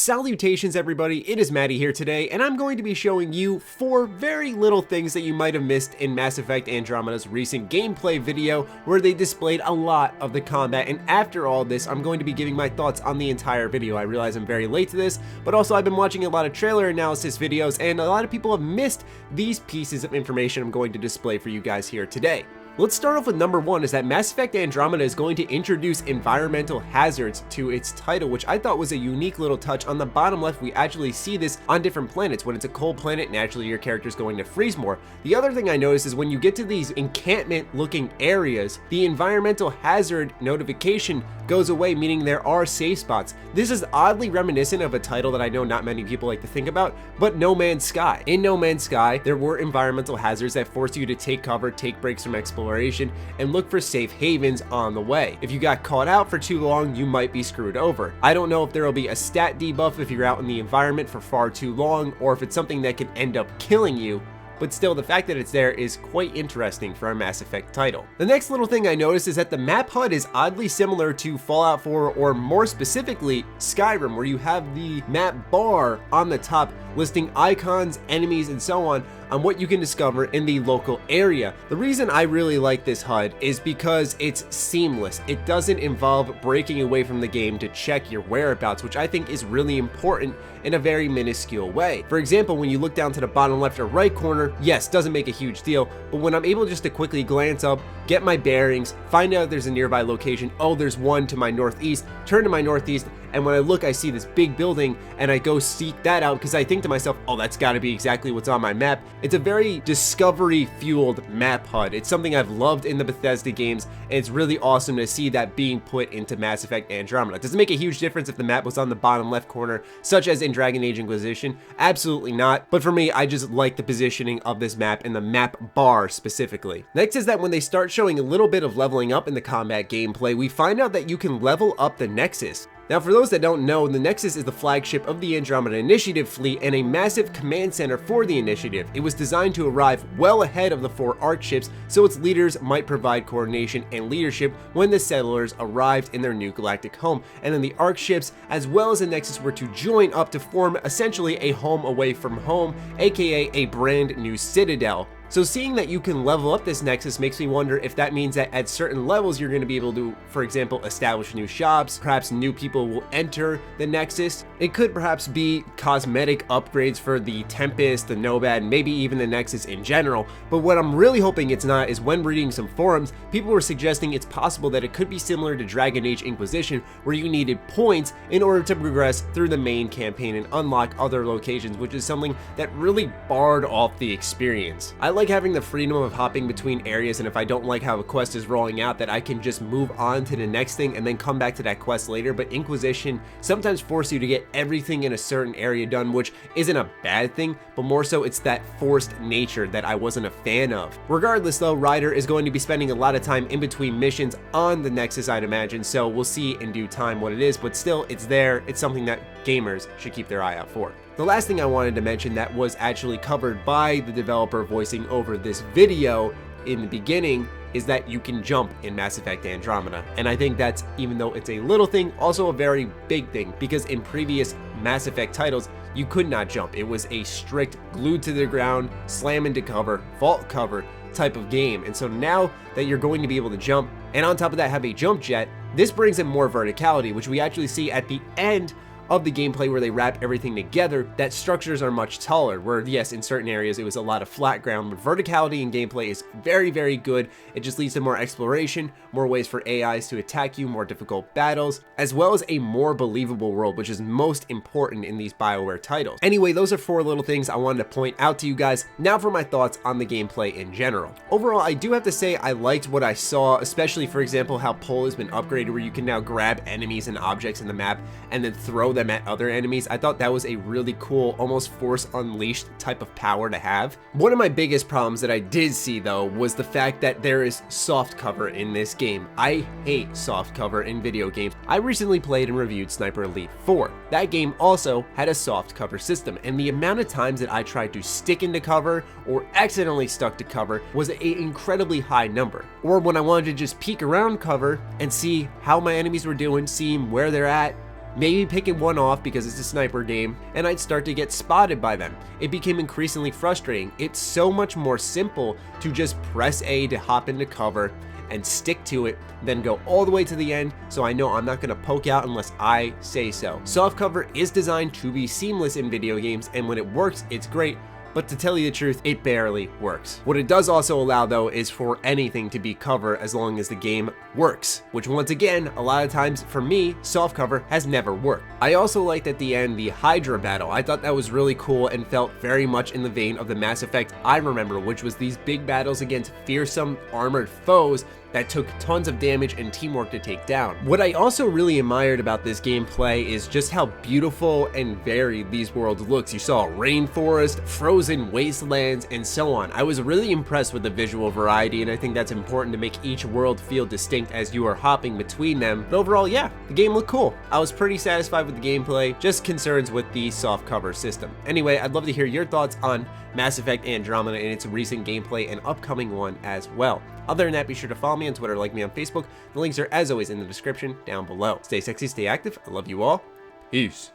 Salutations everybody, it is Matty here today, and I'm going to be showing you 4 very little things that you might have missed in Mass Effect Andromeda's recent gameplay video where they displayed a lot of the combat, and after all this, I'm going to be giving my thoughts on the entire video. I realize I'm very late to this, but also I've been watching a lot of trailer analysis videos, and a lot of people have missed these pieces of information I'm going to display for you guys here today. Let's start off with number 1, is that Mass Effect Andromeda is going to introduce environmental hazards to its title, which I thought was a unique little touch. On the bottom left, we actually see this on different planets. When it's a cold planet, naturally your character is going to freeze more. The other thing I noticed is when you get to these encampment looking areas, the environmental hazard notification goes away, meaning there are safe spots. This is oddly reminiscent of a title that I know not many people like to think about, but No Man's Sky. In No Man's Sky, there were environmental hazards that forced you to take cover, take breaks from exploration, and look for safe havens on the way. If you got caught out for too long, you might be screwed over. I don't know if there will be a stat debuff if you're out in the environment for far too long, or if it's something that can end up killing you, but still the fact that it's there is quite interesting for a Mass Effect title. The next little thing I noticed is that the map HUD is oddly similar to Fallout 4, or more specifically Skyrim, where you have the map bar on the top listing icons, enemies, and so on what you can discover in the local area. The reason I really like this HUD is because it's seamless. It doesn't involve breaking away from the game to check your whereabouts, which I think is really important in a very minuscule way. For example, when you look down to the bottom left or right corner, yes, doesn't make a huge deal, but when I'm able just to quickly glance up, get my bearings, find out if there's a nearby location, oh, there's one to my northeast, turn to my northeast, and when I look, I see this big building, and I go seek that out because I think to myself, oh, that's gotta be exactly what's on my map. It's a very discovery-fueled map HUD. It's something I've loved in the Bethesda games, and it's really awesome to see that being put into Mass Effect Andromeda. Does it make a huge difference if the map was on the bottom left corner, such as in Dragon Age Inquisition? Absolutely not, but for me, I just like the positioning of this map and the map bar specifically. Next is that when they start showing a little bit of leveling up in the combat gameplay, we find out that you can level up the Nexus. Now, for those that don't know, the Nexus is the flagship of the Andromeda Initiative fleet and a massive command center for the Initiative. It was designed to arrive well ahead of the 4 ARC ships, so its leaders might provide coordination and leadership when the settlers arrived in their new galactic home. And then the ARC ships, as well as the Nexus, were to join up to form essentially a home away from home, aka a brand new citadel. So seeing that you can level up this Nexus makes me wonder if that means that at certain levels you're going to be able to, for example, establish new shops, perhaps new people will enter the Nexus. It could perhaps be cosmetic upgrades for the Tempest, the Nomad, maybe even the Nexus in general, but what I'm really hoping it's not is when reading some forums, people were suggesting it's possible that it could be similar to Dragon Age Inquisition, where you needed points in order to progress through the main campaign and unlock other locations, which is something that really barred off the experience. I like having the freedom of hopping between areas, and if I don't like how a quest is rolling out, that I can just move on to the next thing and then come back to that quest later. But Inquisition sometimes forces you to get everything in a certain area done, which isn't a bad thing, but more so it's that forced nature that I wasn't a fan of. Regardless though, Ryder is going to be spending a lot of time in between missions on the Nexus, I'd imagine, so we'll see in due time what it is, but still, it's there. It's something that gamers should keep their eye out for. The last thing I wanted to mention that was actually covered by the developer voicing over this video in the beginning is that you can jump in Mass Effect Andromeda. And I think that's, even though it's a little thing, also a very big thing, because in previous Mass Effect titles, you could not jump. It was a strict glued to the ground, slam into cover, vault cover type of game. And so now that you're going to be able to jump, and on top of that have a jump jet, this brings in more verticality, which we actually see at the end of the gameplay where they wrap everything together, that structures are much taller, where yes, in certain areas it was a lot of flat ground, but verticality in gameplay is very, very good. It just leads to more exploration, more ways for AIs to attack you, more difficult battles, as well as a more believable world, which is most important in these BioWare titles. Anyway, those are 4 little things I wanted to point out to you guys. Now for my thoughts on the gameplay in general. Overall, I do have to say I liked what I saw, especially for example how pull has been upgraded, where you can now grab enemies and objects in the map and then throw them at other enemies. I thought that was a really cool, almost Force Unleashed type of power to have. One of my biggest problems that I did see though was the fact that there is soft cover in this game. I hate soft cover in video games. I recently played and reviewed Sniper Elite 4. That game also had a soft cover system, and the amount of times that I tried to stick into cover or accidentally stuck to cover was an incredibly high number. Or when I wanted to just peek around cover and see how my enemies were doing, see where they're at, maybe picking one off because it's a sniper game, and I'd start to get spotted by them. It became increasingly frustrating. It's so much more simple to just press A to hop into cover and stick to it, then go all the way to the end so I know I'm not gonna poke out unless I say so. Soft cover is designed to be seamless in video games, and when it works, it's great. But to tell you the truth, it barely works. What it does also allow though is for anything to be cover as long as the game works, which once again, a lot of times for me, soft cover has never worked. I also liked at the end the Hydra Battle. I thought that was really cool and felt very much in the vein of the Mass Effect I remember, which was these big battles against fearsome armored foes that took tons of damage and teamwork to take down. What I also really admired about this gameplay is just how beautiful and varied these worlds looks. You saw rainforest, frozen wastelands, and so on. I was really impressed with the visual variety, and I think that's important to make each world feel distinct as you are hopping between them. But overall, yeah, the game looked cool. I was pretty satisfied with the gameplay, just concerns with the soft cover system. Anyway, I'd love to hear your thoughts on Mass Effect Andromeda and its recent gameplay and upcoming one as well. Other than that, be sure to follow me on Twitter, like me on Facebook. The links are as always in the description down below. Stay sexy, stay active. I love you all. Peace.